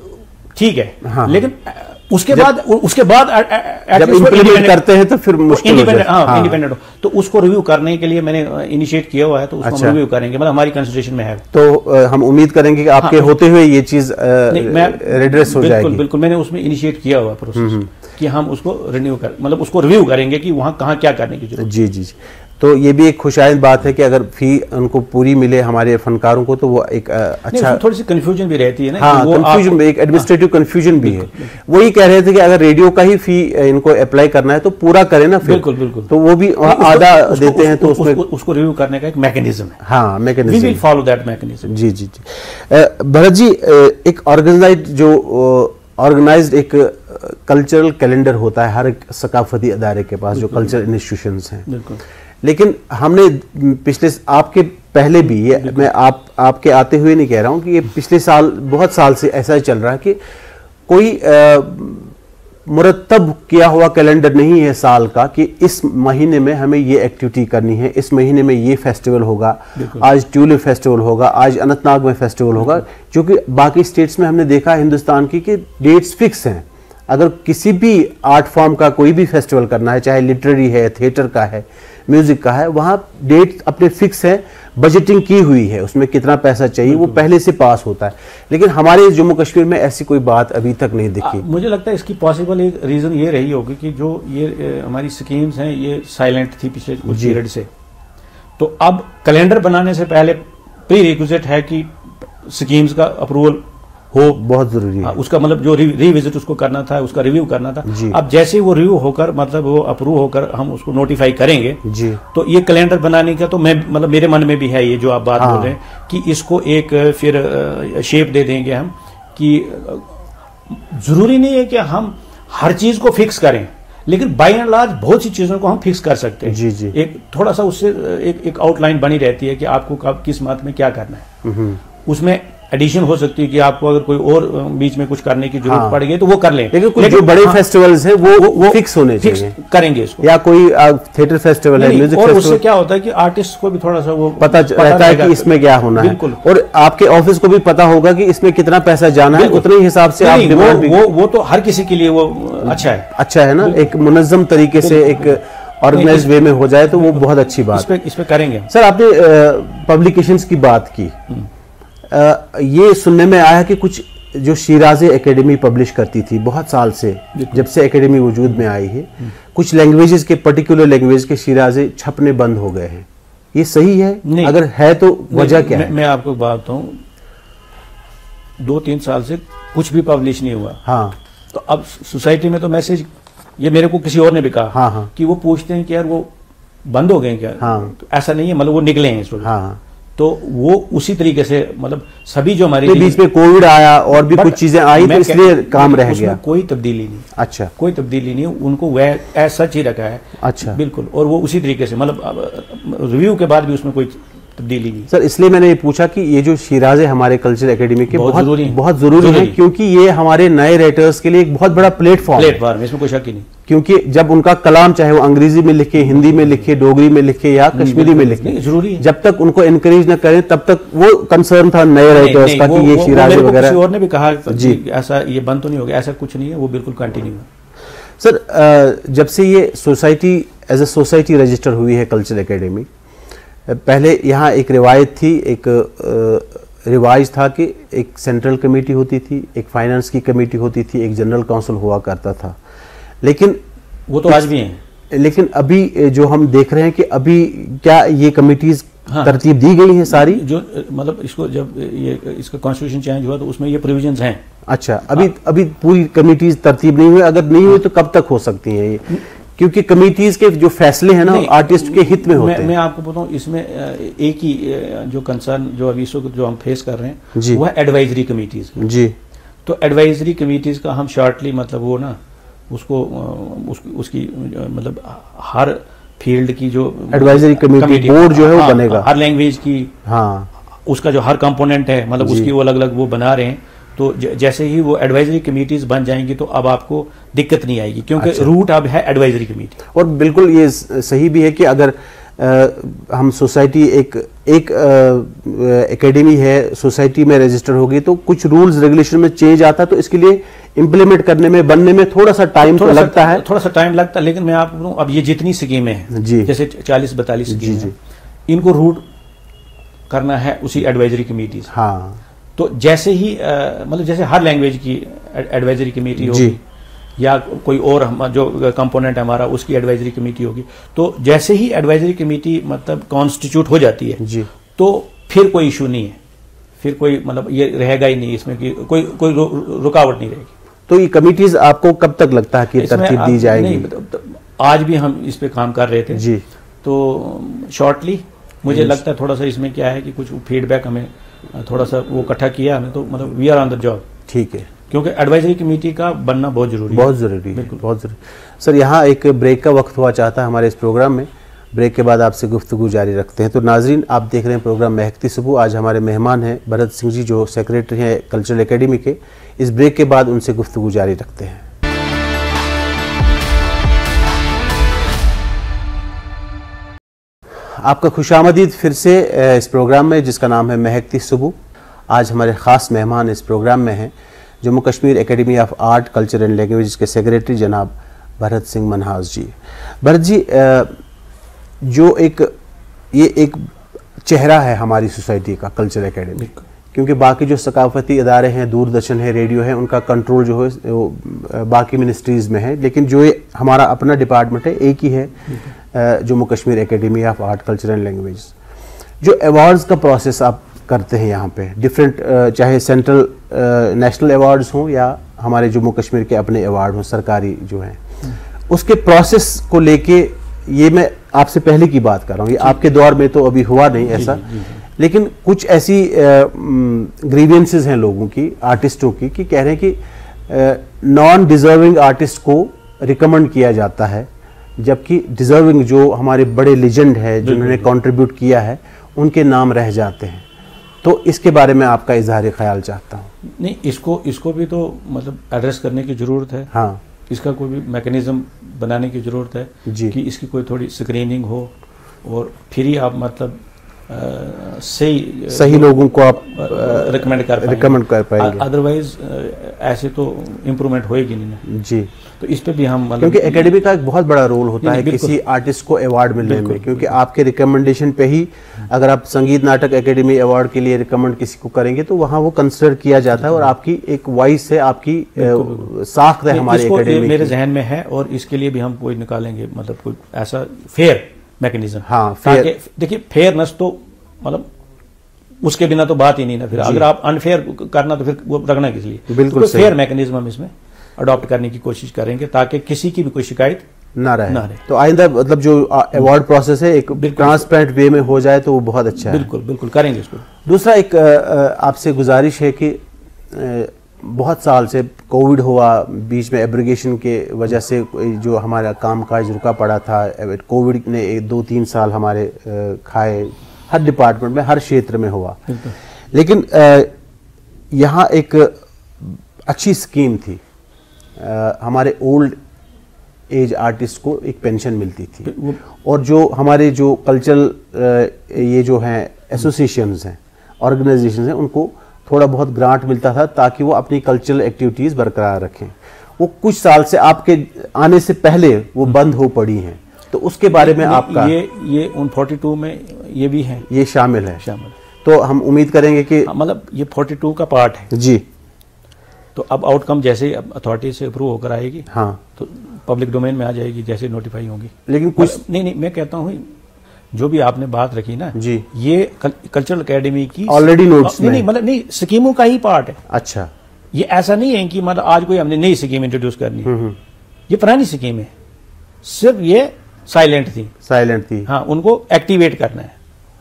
ठीक है। हाँ, लेकिन उसके बाद जब इम्प्लीमेंट करते हैं तो फिर मुश्किल हो जाता है। हाँ, इंडिपेंडेंट हो तो उसको रिव्यू करने के लिए मैंने इनिशिएट किया हुआ है, तो उसको रिव्यू करेंगे, मतलब हमारी कंसिडरेशन में है। तो हम उम्मीद करेंगे कि आपके होते हुए ये चीज रिड्रेस हो जाएगी। बिल्कुल, मैंने उसमें इनिशिएट किया हुआ प्रोसेस कि हम उसको मतलब उसको रिव्यू करेंगे कि वहां कहाँ क्या करने की जरूरत। जी जी जी। तो ये भी एक खुशाइंद बात है कि अगर फी उनको पूरी मिले हमारे फनकारों को तो वो एक अच्छा, थोड़ी सी कंफ्यूजन भी रहती है ना। हाँ, कंफ्यूजन, एक एडमिनिस्ट्रेटिव कंफ्यूजन भी है। वही कह रहे थे कि अगर रेडियो का ही फी इनको अप्लाई करना है तो पूरा करें ना फिर। बिल्कुल बिल्कुल। तो वो भी आधा देते हैं, तो उसमें उसको रिव्यू करने का एक मैकेनिज्म है। हाँ, mechanism, we will follow that mechanism. जी जी जी। भरत जी, एक ऑर्गेनाइज्ड एक कल्चरल कैलेंडर होता है हर एक सकाफती अदारे के पास, जो कल्चरल इंस्टीट्यूशंस हैं। बिल्कुल। लेकिन हमने पिछले, आपके पहले भी, ये मैं आपके आते हुए नहीं कह रहा हूं कि ये पिछले साल, बहुत साल से ऐसा ही चल रहा है कि कोई मुरतब किया हुआ कैलेंडर नहीं है साल का कि इस महीने में हमें ये एक्टिविटी करनी है, इस महीने में ये फेस्टिवल होगा, आज ट्यूलिप फेस्टिवल होगा, आज अनंतनाग में फेस्टिवल होगा, जो कि बाकी स्टेट्स में हमने देखा हिंदुस्तान की कि डेट्स फिक्स हैं। अगर किसी भी आर्ट फॉर्म का कोई भी फेस्टिवल करना है, चाहे लिटरेरी है, थिएटर का है, म्यूजिक का है, वहां डेट अपने फिक्स है, बजटिंग की हुई है, उसमें कितना पैसा चाहिए वो पहले से पास होता है। लेकिन हमारे जम्मू कश्मीर में ऐसी कोई बात अभी तक नहीं दिखी। मुझे लगता है इसकी पॉसिबल एक रीजन ये रही होगी कि जो ये हमारी स्कीम्स हैं ये साइलेंट थी पिछले कुछ पीरियड से, तो अब कैलेंडर बनाने से पहले प्री रिक्विजिट है कि स्कीम्स का अप्रूवल हो, बहुत जरूरी है। उसका मतलब जो रिविजिट उसको करना था, उसका रिव्यू करना था। अब जैसे वो रिव्यू होकर, मतलब वो अप्रूव होकर हम उसको नोटिफाई करेंगे जी, तो ये कैलेंडर बनाने का तो मैं, मतलब मेरे मन में भी है ये जो आप बात बोल रहे हैं कि इसको एक फिर शेप दे देंगे हम, कि जरूरी नहीं है कि हम हर चीज को फिक्स करें, लेकिन बाय एंड लार्ज बहुत सी चीजों को हम फिक्स कर सकते हैं। जी जी। एक थोड़ा सा उससे एक आउटलाइन बनी रहती है कि आपको कब किस मंथ में क्या करना है। उसमें एडिशन हो सकती है कि आपको अगर कोई और बीच में कुछ करने की जरूरत पड़ गई तो वो कर लें, लेकिन जो बड़े फेस्टिवल्स हैं वो फिक्स होने चाहिए, करेंगे इसको। या कोई थिएटर फेस्टिवल है, म्यूजिक फेस्टिवल, उससे क्या होता है कि आर्टिस्ट को भी थोड़ा सा वो पता रहता है कि इसमें क्या होना है, और आपके ऑफिस को भी पता होगा कि इसमें कितना पैसा जाना है, उतने हिसाब से आप डिमांड, वो तो हर किसी के लिए वो अच्छा है ना। एक मुनज्जम तरीके से, एक ऑर्गेनाइज्ड वे में हो जाए तो वो बहुत अच्छी बात। इस पे करेंगे। सर, आपने पब्लिकेशंस की बात की, ये सुनने में आया कि कुछ जो शिराज़े एकेडमी पब्लिश करती थी बहुत साल से, जब से एकेडमी वजूद में आई है, कुछ लैंग्वेजेस के, पर्टिकुलर लैंग्वेज के शिराज़े छपने बंद हो गए हैं, ये सही है? अगर है तो वजह क्या है? मैं आपको बात बताऊं, 2-3 साल से कुछ भी पब्लिश नहीं हुआ। हाँ, तो अब सोसाइटी में तो मैसेज, ये मेरे को किसी और ने भी कहा, हाँ, कि वो पूछते हैं कि यार वो बंद हो गए क्या? हाँ, तो ऐसा नहीं है, मतलब वो निकले हैं इसमें। हाँ, तो वो उसी तरीके से, मतलब सभी जो हमारे बीच में कोविड आया और भी कुछ चीजें आई, तो इसलिए काम रह गया। कोई तब्दीली नहीं। अच्छा, कोई तब्दीली नहीं, उनको वह ऐसा ही रखा है। अच्छा, बिल्कुल, और वो उसी तरीके से, मतलब रिव्यू के बाद भी उसमें कोई तब्दीली नहीं। सर, इसलिए मैंने ये पूछा कि ये जो शिराज़े हमारे कल्चरल एकेडमी के बहुत जरूरी है, क्योंकि ये हमारे नए राइटर्स के लिए एक बहुत बड़ा प्लेटफॉर्म है, इसमें कोई शक ही नहीं। क्योंकि जब उनका कलाम, चाहे वो अंग्रेजी में लिखे, हिंदी में लिखे, डोगरी में लिखे या कश्मीरी में लिखे, जरूरी है। जब तक उनको एनकरेज न करें तब तक वो कंसर्न था नए राइटर्स का कि ये शिराज़े वगैरह। किसी और ने भी कहा जी ऐसा ये बंद तो नहीं हो गया, ऐसा कुछ नहीं है, वो बिल्कुल कंटिन्यू है। सर, जब से ये society as a society register हुई है कल्चरल एकेडमी, पहले यहाँ एक रिवायत थी, एक रिवाज था कि एक सेंट्रल कमेटी होती थी, एक फाइनेंस की कमेटी होती थी, एक जनरल काउंसिल हुआ करता था, लेकिन वो तो आज भी हैं। लेकिन अभी जो हम देख रहे हैं कि अभी क्या ये कमेटीज तरतीब दी गई हैं सारी, जो मतलब इसको जब ये इसका कॉन्स्टिट्यूशन चेंज हुआ तो उसमें ये प्रोविजंस हैं। अच्छा, अभी पूरी कमेटीज तरतीब नहीं हुई, अगर नहीं हुई तो कब तक हो सकती हैं ये? क्योंकि कमेटीज के जो फैसले हैं ना आर्टिस्ट के हित में होते हैं। मैं आपको बताऊं, इसमें एक ही जो कंसर्न जो अभी जो हम फेस कर रहे हैं वो है एडवाइजरी कमेटीज जी। तो एडवाइजरी कमेटीज का हम शॉर्टली, मतलब वो ना उसको उसकी मतलब हर फील्ड की जो एडवाइजरी कमेटी बोर्ड जो है वो बनेगा, हर लैंग्वेज की, हाँ उसका जो हर कंपोनेंट है मतलब उसकी वो अलग अलग वो बना रहे हैं। तो जैसे ही वो एडवाइजरी कमेटीज बन जाएंगी तो अब आपको दिक्कत नहीं आएगी, क्योंकि रूट अब है एडवाइजरी कमेटी। और बिल्कुल ये सही भी है कि अगर हम सोसाइटी एक एकेडमी है, सोसाइटी में रजिस्टर होगी तो कुछ रूल्स रेगुलेशन में चेंज आता है, तो इसके लिए इंप्लीमेंट करने में, बनने में थोड़ा सा टाइम तो लगता है, थोड़ा सा टाइम लगता है। लेकिन मैं आपको बोलूं, अब ये जितनी स्कीमें हैं जी, जैसे 40-42 स्कीमें हैं, इनको रूट करना है उसी एडवाइजरी कमेटी। हाँ, तो जैसे ही मतलब जैसे हर लैंग्वेज की एडवाइजरी कमेटी होगी या कोई और जो कंपोनेंट है हमारा उसकी एडवाइजरी कमेटी होगी, तो जैसे ही एडवाइजरी कमेटी मतलब कॉन्स्टिट्यूट हो जाती है जी, तो फिर कोई इशू नहीं है, फिर कोई मतलब ये रहेगा ही नहीं इसमें कि कोई रुकावट नहीं रहेगी। तो ये कमिटीज आपको कब तक लगता है कि तरतीब दी जाएगी? आज भी हम इस पे काम कर रहे थे जी, तो शॉर्टली मुझे लगता है थोड़ा सा इसमें क्या है कि कुछ फीडबैक हमें थोड़ा सा वो इकट्ठा किया हमने, तो मतलब we are on the job. ठीक है, क्योंकि एडवाइजरी कमेटी का बनना बहुत जरूरी है, बहुत जरूरी है, बहुत जरूरी। सर, यहाँ एक ब्रेक का वक्त हुआ चाहता है हमारे इस प्रोग्राम में, ब्रेक के बाद आपसे गुफ्तगू जारी रखते हैं। तो नाजरीन, आप देख रहे हैं प्रोग्राम महकती सुबह। आज हमारे मेहमान हैं भरत सिंह जी, जो सेक्रेटरी हैं कल्चरल एकेडमी के। इस ब्रेक के बाद उनसे गुफ्तगू जारी रखते हैं। आपका खुशामदीद फिर से इस प्रोग्राम में, जिसका नाम है महकती सुबह। आज हमारे ख़ास मेहमान इस प्रोग्राम में हैं Jammu Kashmir academy of art, culture and language के सेक्रेटरी जनाब भरत सिंह मनहास जी। भरत जी, जो ये एक चेहरा है हमारी सोसाइटी का, कल्चर एकेडमी, क्योंकि बाकी जो सकाफती इदारे हैं, दूरदर्शन है, रेडियो है, उनका कंट्रोल जो है वो बाकी मिनिस्ट्रीज़ में है, लेकिन जो ये हमारा अपना डिपार्टमेंट है एक ही है, Jammu Kashmir academy of art, culture and language. जो अवार्ड्स का प्रोसेस आप करते हैं यहाँ पे, डिफरेंट, चाहे सेंट्रल नेशनल अवार्ड्स हों या हमारे जम्मू कश्मीर के अपने अवार्ड हों सरकारी जो हैं, उसके प्रोसेस को लेके, ये मैं आपसे पहले की बात कर रहा हूँ, ये आपके दौर में तो अभी हुआ नहीं ऐसा, लेकिन कुछ ऐसी ग्रीवियंसेस हैं लोगों की, आर्टिस्टों की, कि कह रहे हैं कि नॉन डिजर्विंग आर्टिस्ट को रिकमेंड किया जाता है, जबकि डिजर्विंग जो हमारे बड़े लेजेंड है जिन्होंने कंट्रीब्यूट किया है उनके नाम रह जाते हैं। तो इसके बारे में आपका इजहार ख्याल चाहता हूँ। नहीं, इसको भी तो मतलब एड्रेस करने की जरूरत है। हाँ, इसका कोई भी मैकेनिज्म बनाने की जरूरत है जी, कि इसकी कोई थोड़ी स्क्रीनिंग हो और फिर ही आप मतलब सही लोगों को आप रिकमेंड कर पाएंगे। अदरवाइज ऐसे तो इम्प्रूवमेंट होएगी नहीं जी। तो इस पे भी हम मतलब, क्योंकि एकेडमी का एक बहुत बड़ा रोल होता है किसी आर्टिस्ट को अवार्ड मिलने में, क्योंकि आपके रिकमेंडेशन पे ही, अगर आप संगीत नाटक एकेडमी अवार्ड के लिए रिकमेंड किसी को करेंगे तो वहाँ वो कंसिडर किया जाता है और आपकी एक वॉइस है, आपकी साख है हमारी एकेडमी। मेरे जहन में है और इसके लिए भी हम कोई निकालेंगे, मतलब कोई ऐसा फेयर मैकेनिज्म। हाँ, देखिए फेयरनेस तो मतलब उसके बिना तो बात ही नहीं ना। फिर अगर आप अनफेयर करना तो फिर वो रखना किस लिए? बिल्कुल तो फेयर मैकेनिज्म हम इसमें अडॉप्ट करने की कोशिश करेंगे ताकि किसी की भी कोई शिकायत ना रहे। तो आइंदा मतलब जो अवार्ड प्रोसेस है एक ट्रांसपेरेंट वे में हो जाए तो वो बहुत अच्छा है। बिल्कुल करेंगे इसको। दूसरा एक आपसे गुजारिश है कि बहुत साल से कोविड हुआ, बीच में एब्रिगेशन के वजह से जो हमारा कामकाज रुका पड़ा था, कोविड ने 2-3 साल हमारे खाए, हर डिपार्टमेंट में, हर क्षेत्र में हुआ। लेकिन यहाँ एक अच्छी स्कीम थी, हमारे ओल्ड एज आर्टिस्ट को एक पेंशन मिलती थी, और जो हमारे जो कल्चरल ये जो हैं एसोसिएशंस हैं, ऑर्गेनाइजेशंस हैं, उनको थोड़ा बहुत ग्रांट मिलता था ताकि वो अपनी कल्चरल एक्टिविटीज़ बरकरार रखें। वो कुछ साल से आपके आने से पहले वो बंद हो पड़ी हैं, तो उसके बारे में आपका ये उन 42 में ये भी है, ये शामिल है। तो हम उम्मीद करेंगे कि मतलब ये 42 का पार्ट है जी। तो अब आउटकम जैसे अथॉरिटी से अप्रूव होकर आएगी, हाँ, तो पब्लिक डोमेन में आ जाएगी जैसे नोटिफाई होंगी। लेकिन कुछ नहीं, मैं कहता हूँ जो भी आपने बात रखी ना जी, ये कल्चरल एकेडमी की ऑलरेडी नोट्स में नहीं, मतलब नहीं, स्कीमों का ही पार्ट है। अच्छा, ये ऐसा नहीं है कि मतलब आज कोई हमने नई स्कीम इंट्रोड्यूस करनी है, ये पुरानी स्कीम है, सिर्फ ये साइलेंट थी। हाँ, उनको एक्टिवेट करना है।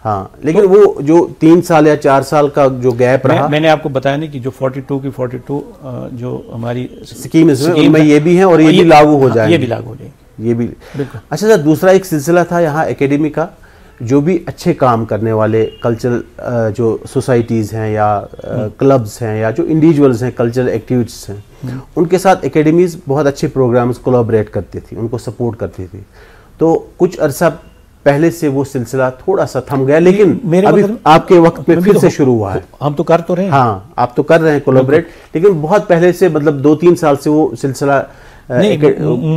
हाँ, लेकिन वो जो 3 साल या 4 साल का जो गैप रहा, मैंने आपको बताया नहीं कि जो 42 की 42 जो हमारी स्कीम में ये भी है और ये भी लागू हो जाएगी, ये भी लागू हो जाएगी, ये भी। अच्छा सर, दूसरा एक सिलसिला था यहाँ एकेडमी का, जो भी अच्छे काम करने वाले कल्चरल जो सोसाइटीज़ हैं या क्लब्स हैं या जो इंडिविजुअल्स हैं, कल्चरल एक्टिविटीज़ हैं, उनके साथ एकेडमीज़ बहुत अच्छे प्रोग्राम्स कोलैबोरेट करती थी, उनको सपोर्ट करती थी। तो कुछ अरसा पहले से वो सिलसिला थोड़ा सा थम गया, लेकिन अभी आपके वक्त में फिर से शुरू हुआ है। हम तो कर तो रहे हैं, हाँ, आप तो कर रहे हैं कोलैबोरेट, लेकिन बहुत पहले से, मतलब 2-3 साल से वो सिलसिला नहीं,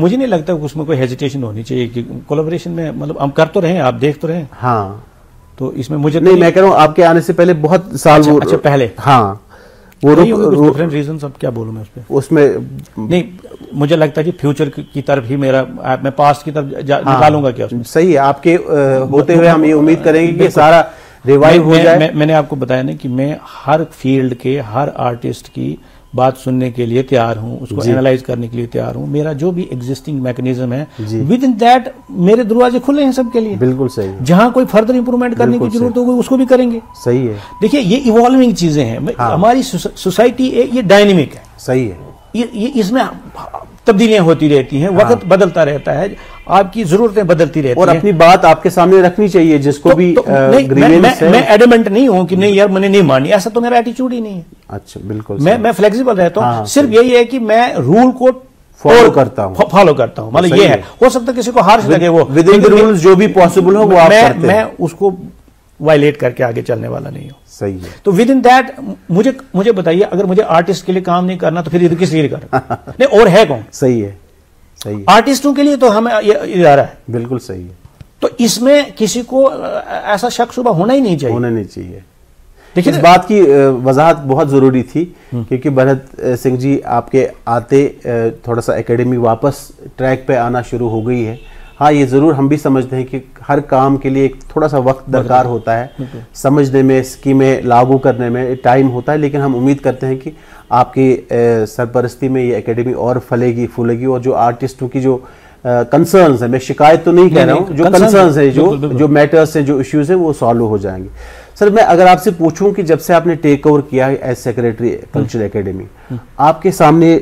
मुझे नहीं लगता उसमें कोई हेजिटेशन होनी चाहिए कि कोलैबोरेशन में, मतलब हम कर तो रहे हैं, आप देख तो रहे हैं। हाँ, तो इसमें मुझे नहीं, मैं कह रहा हूँ आपके आने से पहले बहुत साल अच्छा पहले, हाँ, वो डिफरेंट रीजन, अब क्या बोलूं मैं उस पे, उसमें नहीं, मुझे लगता है कि फ्यूचर की तरफ ही मेरा, मैं पास्ट की तरफ निकालूंगा क्या उसमें। सही है, आपके होते हुए हम ये उम्मीद करेंगे कि सारा रिवाइव हो जाए। मैंने आपको बताया ना कि मैं हर फील्ड के हर आर्टिस्ट की बात सुनने के लिए तैयार हूं, उसको एनालाइज करने के लिए तैयार हूं। मेरा जो भी एग्जिस्टिंग मैकेनिज्म है, विद इन दैट मेरे दरवाजे खुले हैं सबके लिए। बिल्कुल सही है। जहां कोई फर्दर इंप्रूवमेंट करने की जरूरत होगी उसको भी करेंगे। सही है। देखिए, ये इवॉल्विंग चीजें हैं। हाँ। हमारी सोसाइटी ये डायनेमिक है। सही है। ये इसमें तब्दीलियां होती रहती हैं, वक्त बदलता रहता है, आपकी जरूरतें बदलती रहती हैं, और अपनी बात आपके सामने रखनी चाहिए, जिसको भी मैं एडमेंट नहीं हूं कि नहीं यार मैंने नहीं मानी, ऐसा तो मेरा एटीट्यूड ही नहीं है। अच्छा, बिल्कुल। मैं फ्लेक्सिबल रहता हूं। सिर्फ यही है कि मैं रूल को फॉलो करता हूं, मतलब ये है। हो सकता है किसी को हार्श लगे, वो विद इन द रूल्स जो भी पॉसिबल हो वो आप करते हैं। मैं उसको वायलेट करके आगे चलने वाला नहीं हूं। सही है। तो विद इन दैट मुझे बताइए, अगर मुझे आर्टिस्ट के लिए काम नहीं करना तो फिर इधर किस लिए करना? नहीं, और है कौन? सही है, सही है। आर्टिस्टों के लिए तो हमें इदारा है। बिल्कुल सही है। तो इसमें किसी को ऐसा शक शुबा होना ही नहीं चाहिए। होना नहीं चाहिए। देखिए, इस बात की वजाहत बहुत जरूरी थी, क्योंकि भरत सिंह जी आपके आते थोड़ा सा एकेडमी वापस ट्रैक पे आना शुरू हो गई है। हाँ, ये ज़रूर हम भी समझते हैं कि हर काम के लिए एक थोड़ा सा वक्त दरकार होता है, समझने में, स्कीमें लागू करने में टाइम होता है, लेकिन हम उम्मीद करते हैं कि आपकी सरपरस्ती में ये एकेडमी और फलेगी फूलेगी, और जो आर्टिस्टों की जो कंसर्न्स है, मैं शिकायत तो नहीं कह रहा हूँ, जो कंसर्न्स है, जो मैटर्स हैं, जो इश्यूज हैं, वो सॉल्व हो जाएंगे। सर, मैं अगर आपसे पूछूं कि जब से आपने टेक ओवर किया है एज सेक्रेटरी कल्चरल एकेडमी, आपके सामने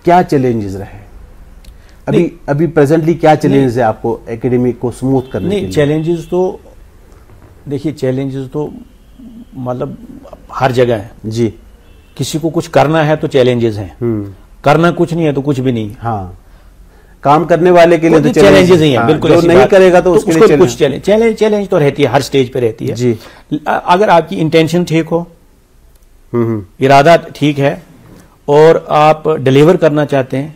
क्या चैलेंजेस रहे? अभी प्रेजेंटली क्या चैलेंजेस है आपको एकेडमी को स्मूथ करने के लिए? चैलेंजेस तो देखिए, चैलेंजेस तो मतलब हर जगह है जी। किसी को कुछ करना है तो चैलेंजेस हैं, करना कुछ नहीं है तो कुछ भी नहीं। हाँ, काम करने वाले के लिए तो चैलेंजेस ही हैं। बिल्कुल, जो नहीं करेगा तो उसके लिए कुछ चैलेंज तो रहती है, हर स्टेज पे रहती है जी। अगर आपकी इंटेंशन ठीक हो, इरादा ठीक है, और आप डिलीवर करना चाहते हैं,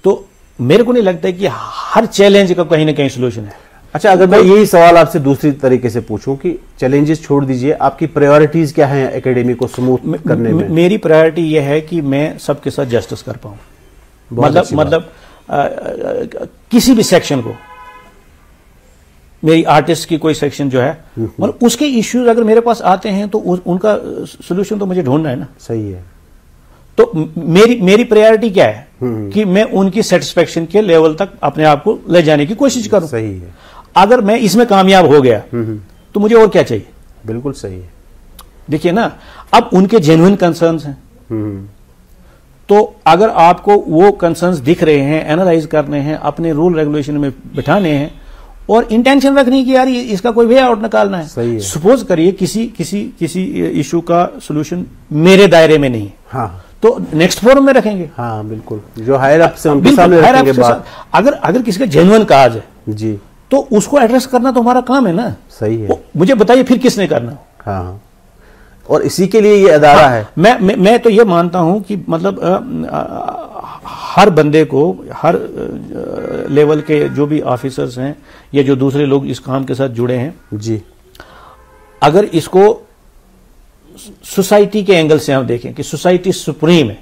तो मेरे को नहीं लगता है कि हर चैलेंज का कहीं ना कहीं सोल्यूशन है। अच्छा, अगर मैं यही सवाल आपसे दूसरी तरीके से पूछूं कि चैलेंजेस छोड़ दीजिए, आपकी प्रायोरिटीज क्या हैं एकेडमी को स्मूथ करने में? मेरी प्रायोरिटी यह है कि मैं सबके साथ जस्टिस कर पाऊं। मतलब किसी भी सेक्शन को, मेरी आर्टिस्ट की कोई सेक्शन जो है, मतलब उसके इश्यूज अगर मेरे पास आते हैं तो उनका सोल्यूशन तो मुझे ढूंढना है ना। सही है। तो मेरी प्रायोरिटी क्या है कि मैं उनकी सेटिस्फेक्शन के लेवल तक अपने आप को ले जाने की कोशिश करूं। सही है। अगर मैं इसमें कामयाब हो गया तो मुझे और क्या चाहिए? बिल्कुल सही है। देखिए ना, अब उनके जेन्युइन कंसर्न्स हैं, तो अगर आपको वो कंसर्न्स दिख रहे हैं, एनालाइज करने हैं, अपने रूल रेगुलेशन में बिठाने हैं, और इंटेंशन रखनी कि यार इसका कोई वे आउट निकालना है। सपोज करिए किसी इशू का सोल्यूशन मेरे दायरे में नहीं है, हाँ, तो नेक्स्ट फोरम में रखेंगे। हाँ, बिल्कुल, जो हायर अप से उनके सामने रखेंगे बात। अगर किसी का जेन्युइन काज है जी, तो उसको एड्रेस करना तो हमारा काम है ना। सही है। मुझे बताइए फिर किसने करना? हाँ, और इसी के लिए ये अदारा है। मैं तो ये मानता हूं कि मतलब हर बंदे को, हर लेवल के जो भी ऑफिसर्स हैं या जो दूसरे लोग इस काम के साथ जुड़े हैं जी, अगर इसको सोसाइटी के एंगल से हम देखें कि सोसाइटी सुप्रीम है,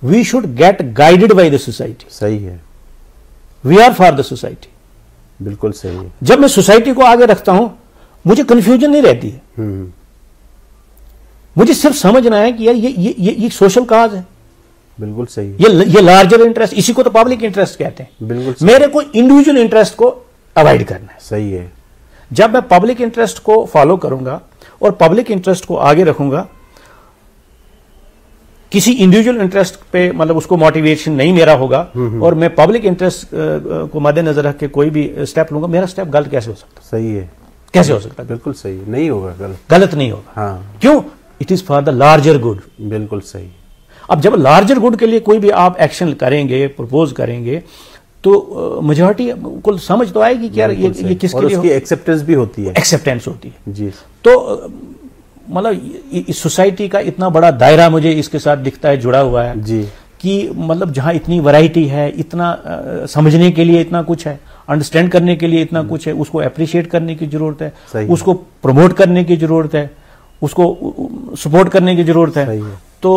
we should get guided by the society. सही है। We are for the society. बिल्कुल सही है। जब मैं सोसाइटी को आगे रखता हूं, मुझे कंफ्यूजन नहीं रहती है। मुझे सिर्फ समझना है कि यार ये सोशल काज है। बिल्कुल सही है। ये लार्जर इंटरेस्ट, इसी को तो पब्लिक इंटरेस्ट कहते हैं। बिल्कुल सही। मेरे को इंडिविजुअल इंटरेस्ट को अवॉइड करना है। सही है। जब मैं पब्लिक इंटरेस्ट को फॉलो करूंगा और पब्लिक इंटरेस्ट को आगे रखूंगा, किसी इंडिविजुअल इंटरेस्ट पे मतलब उसको मोटिवेशन नहीं मेरा होगा और मैं पब्लिक इंटरेस्ट को मद्देनजर रख के कोई भी स्टेप लूंगा, मेरा स्टेप गलत कैसे हो सकता? सही है, कैसे हो सकता? बिल्कुल सही नहीं होगा, गलत नहीं होगा। हाँ। क्यों? It is for the larger good. बिल्कुल सही। अब जब लार्जर गुड के लिए कोई भी आप एक्शन करेंगे, प्रपोज करेंगे, तो मेजॉरिटी को समझ तो आएगी कि यार ये किसके लिए, उसकी एक्सेप्टेंस भी होती है, एक्सेप्टेंस होती है जी। तो मतलब इस सोसाइटी का इतना बड़ा दायरा मुझे इसके साथ दिखता है जुड़ा हुआ है जी, कि मतलब जहां इतनी वैरायटी है, इतना समझने के लिए इतना कुछ है, अंडरस्टैंड करने के लिए इतना कुछ है, उसको अप्रिशिएट करने की जरूरत है, उसको प्रमोट करने की जरूरत है, उसको सपोर्ट करने की जरूरत है। तो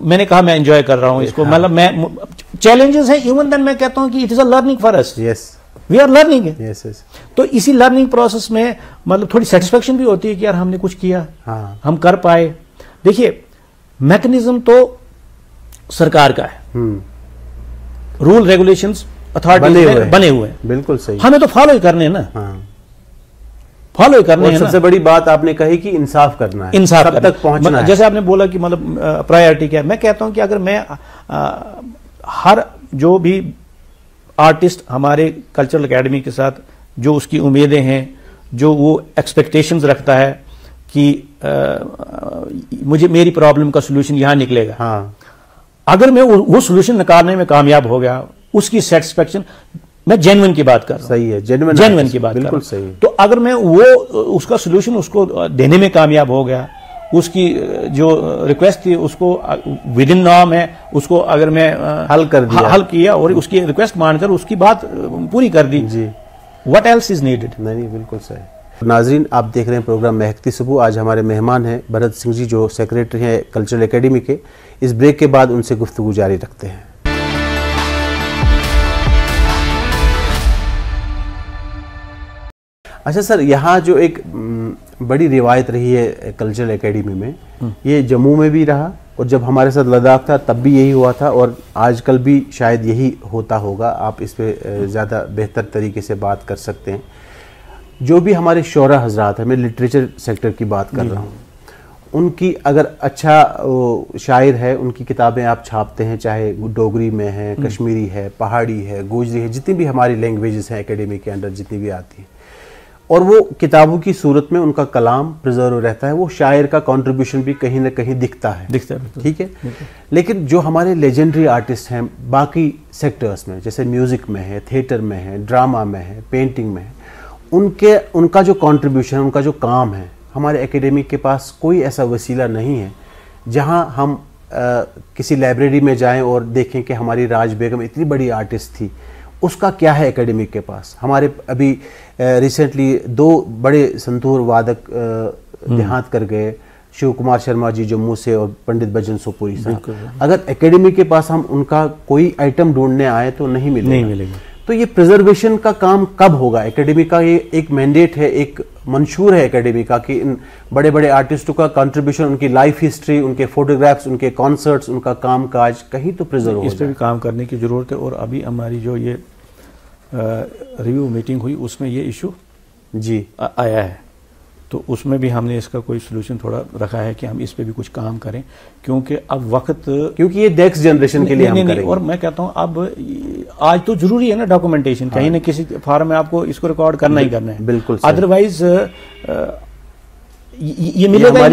मैंने कहा मैं एंजॉय कर रहा हूं इसको। मतलब मैं चैलेंजेस है, इवन देन मैं कहता हूं कि it is a learning for us. Yes, we are learning. Yes yes. तो इसी लर्निंग प्रोसेस में मतलब थोड़ी सेटिस्फेक्शन भी होती है कि यार हमने कुछ किया, हाँ। हम कर पाए। देखिए मैकेनिज्म तो सरकार का है, रूल रेगुलेशंस अथॉरिटी बने हुए हैं, बिल्कुल सही, हमें तो फॉलो ही करने हैं ना। हाँ। फॉलो ही करने हैं। सबसे बड़ी बात आपने कही कि इंसाफ करना है, इंसाफ कब तक पहुंचना है। जैसे आपने बोला कि मतलब प्रायोरिटी क्या है, मैं कहता हूं कि अगर मैं हर जो भी आर्टिस्ट हमारे कल्चरल एकेडमी के साथ जो उसकी उम्मीदें हैं, जो वो एक्सपेक्टेशंस रखता है कि मुझे मेरी प्रॉब्लम का सोल्यूशन यहां निकलेगा, हाँ। अगर मैं वो सोल्यूशन निकालने में कामयाब हो गया, उसकी सेटिस्फेक्शन, मैं जेन्युइन की बात कर रहा हूं। सही है, जेन्युइन की बात बिल्कुल सही। तो अगर मैं वो उसका सोल्यूशन उसको देने में कामयाब हो गया, उसकी जो रिक्वेस्ट थी उसको विद इन नॉर्म है, उसको अगर मैं हल किया और उसकी रिक्वेस्ट मानकर उसकी बात पूरी कर दी जी, व्हाट एल्स इज नीडेड। नहीं, बिल्कुल सही। नाजरीन, आप देख रहे हैं प्रोग्राम महकती सुबह। आज हमारे मेहमान हैं भरत सिंह जी, जो सेक्रेटरी हैं कल्चरल एकेडमी के। इस ब्रेक के बाद उनसे गुफ्तगू जारी रखते हैं। अच्छा सर, यहाँ जो एक बड़ी रिवायत रही है कल्चरल एकेडमी में, ये जम्मू में भी रहा और जब हमारे साथ लद्दाख था तब भी यही हुआ था और आजकल भी शायद यही होता होगा। आप इस पे ज़्यादा बेहतर तरीके से बात कर सकते हैं। जो भी हमारे शोरा हजरात हैं, मैं लिटरेचर सेक्टर की बात कर रहा हूँ, उनकी अगर अच्छा शायर है, उनकी किताबें आप छापते हैं, चाहे डोगरी में है, कश्मीरी है, पहाड़ी है, गोजरी है, जितनी भी हमारी लैंग्वेजेस हैं एकेडमी के अंडर जितनी भी आती हैं, और वो किताबों की सूरत में उनका कलाम प्रिजर्व रहता है, वो शायर का कंट्रीब्यूशन भी कहीं ना कहीं दिखता है। ठीक है। लेकिन जो हमारे लेजेंडरी आर्टिस्ट हैं बाकी सेक्टर्स में, जैसे म्यूजिक में है, थिएटर में है, ड्रामा में है, पेंटिंग में है, उनका जो कंट्रीब्यूशन, उनका जो काम है, हमारे एकेडमी के पास कोई ऐसा वसीला नहीं है जहां हम किसी लाइब्रेरी में जाएं और देखें कि हमारी राज बेगम इतनी बड़ी आर्टिस्ट थी, उसका क्या है एकेडमी के पास। हमारे अभी रिसेंटली 2 बड़े संतूर वादक देहांत कर गए, शिव कुमार शर्मा जी जम्मू से और पंडित भजन सोपुरी साहब। अगर एकेडमी के पास हम उनका कोई आइटम ढूंढने आए तो नहीं मिलेगा। तो ये प्रिजर्वेशन का काम कब होगा? एकेडमी का ये एक मैंडेट है, एक मंशूर है एकेडमी का कि इन बड़े बड़े आर्टिस्टों का कंट्रीब्यूशन, उनकी लाइफ हिस्ट्री, उनके फोटोग्राफ्स, उनके कॉन्सर्ट्स, उनका काम काज कहीं तो प्रिजर्व हो। इस पर भी काम करने की जरूरत है। और अभी हमारी जो ये रिव्यू मीटिंग हुई उसमें ये इशू जी आया है, तो उसमें भी हमने इसका कोई सोल्यूशन थोड़ा रखा है कि हम इस पे भी कुछ काम करें, क्योंकि अब वक्त, क्योंकि ये नेक्स्ट जनरेशन के लिए हम करेंगे। और मैं कहता हूँ अब आज तो जरूरी है ना डॉक्यूमेंटेशन, कहीं ना किसी फॉर्म में आपको इसको रिकॉर्ड करना ही करना है। बिल्कुल, अदरवाइज ये मिलेगा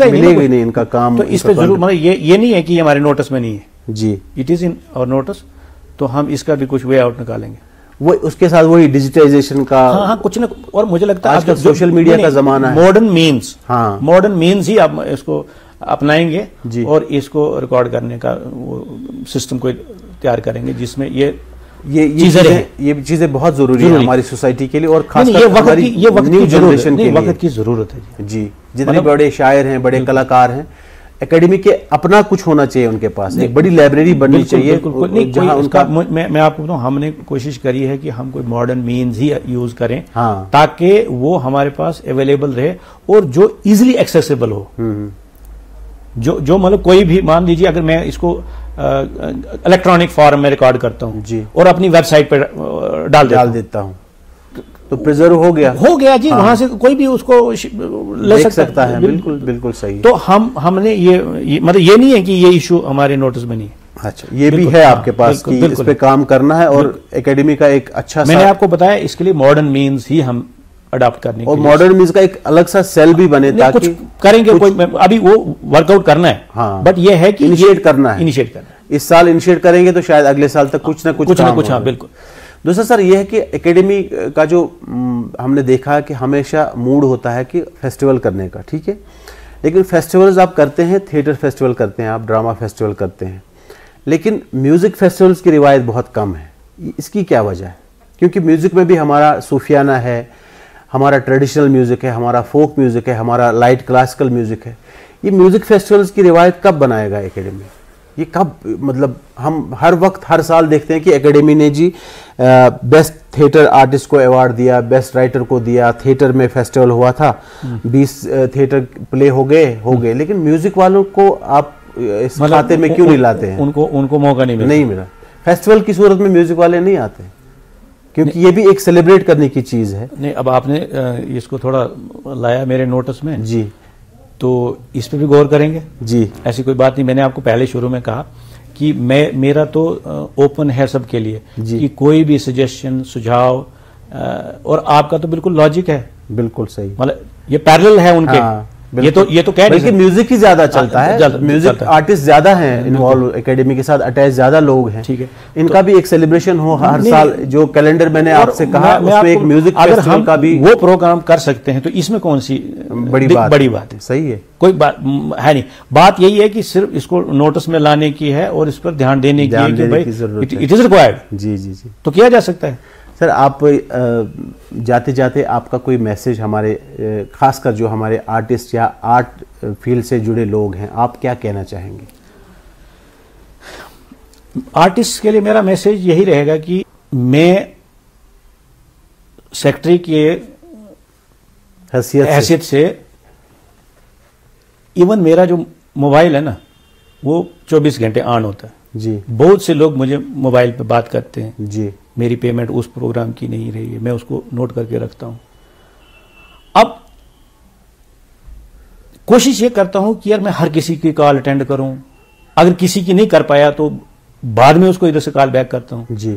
ही नहीं इनका काम। तो इस पे जरूर, मतलब ये नहीं है कि हमारे नोटिस में नहीं है जी, इट इज इन और नोटिस, तो हम इसका भी कुछ वे आउट निकालेंगे। वो उसके साथ वही डिजिटाइजेशन का, हाँ कुछ ना। और मुझे लगता है आजकल सोशल मीडिया का जमाना है, मॉडर्न मीन्स ही आप इसको अपनाएंगे और इसको रिकॉर्ड करने का वो सिस्टम को तैयार करेंगे जिसमें ये चीजें बहुत जरूरी है हमारी सोसाइटी के लिए। और खासकर ये वक्त की जनरेशन के लिए वक्त की जरूरत है जी। जितने बड़े शायर हैं, बड़े कलाकार हैं, एकेडमी के अपना कुछ होना चाहिए उनके पास, एक बड़ी लाइब्रेरी बननी चाहिए जहां उनका। मैं आपको बताऊं, हमने कोशिश करी है कि हम कोई मॉडर्न मीन्स ही यूज करें, हाँ, ताकि वो हमारे पास अवेलेबल रहे और जो इजीली एक्सेसिबल हो। जो मतलब कोई भी, मान लीजिए अगर मैं इसको इलेक्ट्रॉनिक फॉर्म में रिकॉर्ड करता हूं जी और अपनी वेबसाइट पर डाल देता हूं, तो प्रिजर्व हो गया जी। हाँ। वहां से कोई भी उसको ले सकता है। बिल्कुल बिल्कुल सही। तो हमने ये मतलब ये नहीं है कि ये इशू हमारे नोटिस में नहीं है। अच्छा, ये भी है आपके पास कि इस पे काम करना है और एकेडमी का एक अच्छा, मैंने आपको बताया इसके लिए मॉडर्न मीन्स ही हम अडॉप्ट करने और मॉडर्न मीन्स का एक अलग सा सेल भी बने ताकि कुछ करेंगे, कोई अभी वो वर्कआउट करना है। हाँ, बट ये है कि इनिशिएट करना है। इस साल इनिशिएट करेंगे तो शायद अगले साल तक कुछ ना कुछ हाँ बिल्कुल। दूसरा सर ये है कि एकेडमी का जो हमने देखा कि हमेशा मूड होता है कि फेस्टिवल करने का, ठीक है, लेकिन फेस्टिवल्स आप करते हैं, थिएटर फेस्टिवल करते हैं, आप ड्रामा फेस्टिवल करते हैं, लेकिन म्यूज़िक फेस्टिवल्स की रिवायत बहुत कम है। इसकी क्या वजह है? क्योंकि म्यूज़िक में भी हमारा सूफियाना है, हमारा ट्रेडिशनल म्यूज़िक है, हमारा फोक म्यूज़िक है, हमारा लाइट क्लासिकल म्यूज़िक है। ये म्यूज़िक फेस्टिवल्स की रिवायत कब बनाएगा एकेडमी? ये कब, मतलब हम हर वक्त हर साल देखते हैं कि एकेडमी ने जी बेस्ट थिएटर आर्टिस्ट को अवार्ड दिया, बेस्ट राइटर को दिया, थिएटर में फेस्टिवल हुआ था, 20 थिएटर प्ले हो गए, लेकिन म्यूज़िक वालों को आप इस खाते में क्यों नहीं लाते हैं? उनको मौका नहीं मिला। फेस्टिवल की सूरत में म्यूजिक वाले नहीं आते क्योंकि ये भी एक सेलिब्रेट करने की चीज है। नहीं, अब आपने इसको थोड़ा लाया मेरे नोटिस में जी, तो इस पे भी गौर करेंगे जी। ऐसी कोई बात नहीं। मैंने आपको पहले शुरू में कहा कि मेरा तो ओपन है सबके लिए कि कोई भी सजेशन, सुझाव, और आपका तो बिल्कुल लॉजिक है, बिल्कुल सही, मतलब ये पैरेलल है उनके। हाँ, ये तो कह रहे हैं म्यूजिक ही ज्यादा चलता है, म्यूजिक आर्टिस्ट ज्यादा हैं इन्वॉल्व, एकेडमी के साथ अटैच ज्यादा लोग हैं, ठीक है। इनका भी एक सेलिब्रेशन हो हर साल, जो कैलेंडर मैंने आपसे कहा उसमें एक म्यूजिक फेस्टिवल का भी वो प्रोग्राम कर सकते हैं, तो इसमें कौन सी बड़ी बात है? सही है, कोई बात है नहीं। बात यही है कि सिर्फ इसको नोटिस में लाने की है और इस पर ध्यान देने की है कि भाई इट इज रिक्वायर्ड। जी जी जी, तो किया जा सकता है। सर, आप जाते जाते आपका कोई मैसेज हमारे खासकर जो हमारे आर्टिस्ट या आर्ट फील्ड से जुड़े लोग हैं, आप क्या कहना चाहेंगे? आर्टिस्ट के लिए मेरा मैसेज यही रहेगा कि मैं सेक्रेटरी के हैसियत से इवन मेरा जो मोबाइल है ना, वो 24 घंटे ऑन होता है जी। बहुत से लोग मुझे मोबाइल पे बात करते हैं जी, मेरी पेमेंट उस प्रोग्राम की नहीं रही है, मैं उसको नोट करके रखता हूं। अब कोशिश ये करता हूं कि यार मैं हर किसी की कॉल अटेंड करूं, अगर किसी की नहीं कर पाया तो बाद में उसको इधर से कॉल बैक करता हूं जी।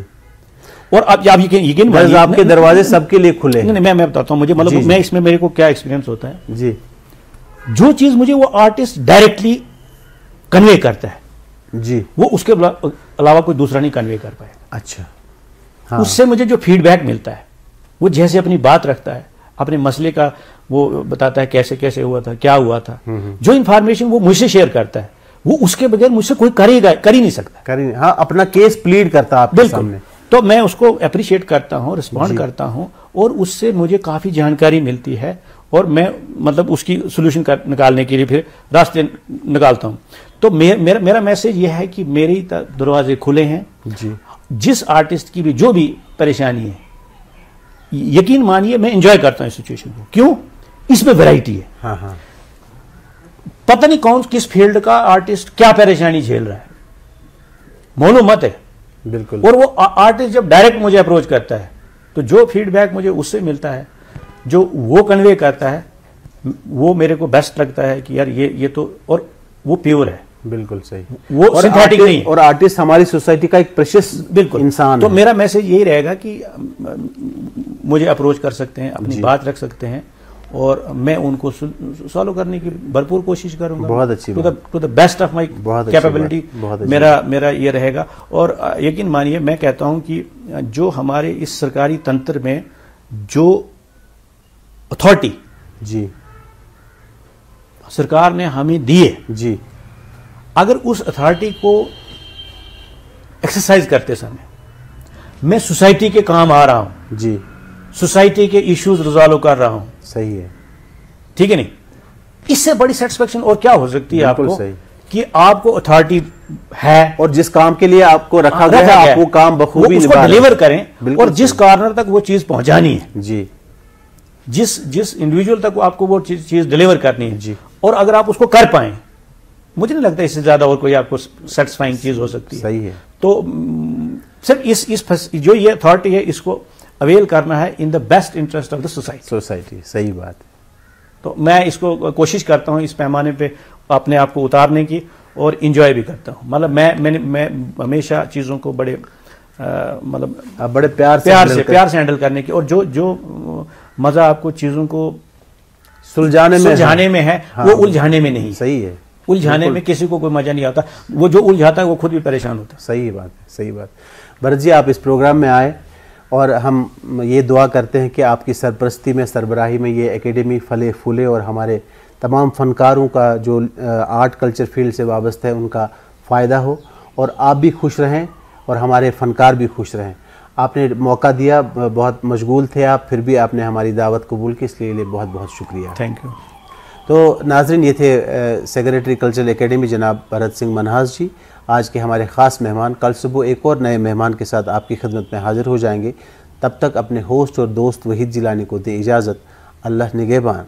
और अब आप यकीन मानिए आपके दरवाजे सबके लिए खुले हैं। नहीं, मैं बताता हूं, मुझे मतलब मैं इसमें मेरे को क्या एक्सपीरियंस होता है जी। जो चीज मुझे वो आर्टिस्ट डायरेक्टली कन्वे करता है जी, वो उसके अलावा कोई दूसरा नहीं कन्वे कर पाए। अच्छा, हाँ। उससे मुझे जो फीडबैक मिलता है, वो जैसे अपनी बात रखता है, अपने मसले का वो बताता है कैसे कैसे हुआ था, क्या हुआ था, जो इंफॉर्मेशन वो मुझसे शेयर करता है, वो उसके बगैर मुझसे कोई कर ही नहीं सकता। हाँ, अपना केस प्लीड करता है आपके सामने। तो मैं उसको अप्रिशिएट करता हूँ, रिस्पॉन्ड करता हूँ, और उससे मुझे काफी जानकारी मिलती है और मैं मतलब उसकी सोल्यूशन निकालने के लिए फिर रास्ते निकालता हूँ। तो मेरा मैसेज यह है कि मेरे दरवाजे खुले हैं जी। जिस आर्टिस्ट की भी जो भी परेशानी है, यकीन मानिए मैं एंजॉय करता हूं इस सिचुएशन को। क्यों? इसमें वैरायटी है। हाँ हाँ। पता नहीं कौन किस फील्ड का आर्टिस्ट क्या परेशानी झेल रहा है, मालूम मत है। बिल्कुल। और वो आर्टिस्ट जब डायरेक्ट मुझे अप्रोच करता है तो जो फीडबैक मुझे उससे मिलता है, जो वो कन्वे करता है, वो मेरे को बेस्ट लगता है कि यार ये तो, और वो प्योर है। बिल्कुल सही, वो सिंथेटिक नहीं है। और आर्टिस्ट हमारी सोसाइटी का एक प्रेशियस बिल्कुल इंसान तो मेरा मैसेज यही रहेगा कि मुझे अप्रोच कर सकते हैं, अपनी बात रख सकते हैं, और मैं उनको सॉल्व करने की भरपूर कोशिश करूंगा। बहुत अच्छी बात, to the best of my capability मेरा ये रहेगा। और यकीन मानिए मैं कहता हूं कि जो हमारे इस सरकारी तंत्र में जो अथॉरिटी जी सरकार ने हमें दी है जी, अगर उस अथॉरिटी को एक्सरसाइज करते समय मैं सोसाइटी के काम आ रहा हूं जी, सोसाइटी के इश्यूज रिजॉल्व कर रहा हूं, सही है, ठीक है नहीं, इससे बड़ी सेटिस्फेक्शन और क्या हो सकती है आपको? सही। कि आपको अथॉरिटी है और जिस काम के लिए आपको रखा गया है आप वो काम बखूबी डिलीवर करें, और जिस कॉर्नर तक वो चीज पहुंचानी है जी, जिस इंडिविजुअल तक आपको वो चीज डिलीवर करनी है जी, और अगर आप उसको कर पाए, मुझे नहीं लगता इससे ज्यादा और कोई आपको सेटिस्फाइंग चीज हो सकती है। सही है। तो सिर्फ इस जो ये अथॉरिटी है इसको अवेल करना है in the best interest of the society. सही बात है। तो मैं इसको कोशिश करता हूँ इस पैमाने पे अपने आप को उतारने की, और इंजॉय भी करता हूँ। मतलब मैं हमेशा चीज़ों को बड़े मतलब बड़े प्यार से हैंडल करने की, और जो मज़ा आपको चीज़ों को सुलझाने में है, हाँ, वो उलझाने में नहीं। सही है। उलझाने में किसी को कोई मजा नहीं आता, वो जो उलझाता है वो खुद भी परेशान होता है। सही बात है, सही बात। भरत जी, आप इस प्रोग्राम में आए और हम ये दुआ करते हैं कि आपकी सरपरस्ती में, सरबराही में ये एकेडमी फले फूले और हमारे तमाम फनकारों का जो आर्ट कल्चर फील्ड से वाबस्ता है उनका फ़ायदा हो, और आप भी खुश रहें और हमारे फ़नकार भी खुश रहें। आपने मौका दिया, बहुत मशगूल थे आप, फिर भी आपने हमारी दावत कबूल की, इसलिए बहुत बहुत शुक्रिया। Thank you. तो नाज़रीन, ये थे सेक्रेटरी कल्चरल एकेडमी जनाब भरत सिंह मनहास जी, आज के हमारे ख़ास मेहमान। कल सुबह एक और नए मेहमान के साथ आपकी खिदमत में हाजिर हो जाएंगे। तब तक अपने होस्ट और दोस्त वहीद जिलानी को दें इजाज़त। अल्लाह निगहबान।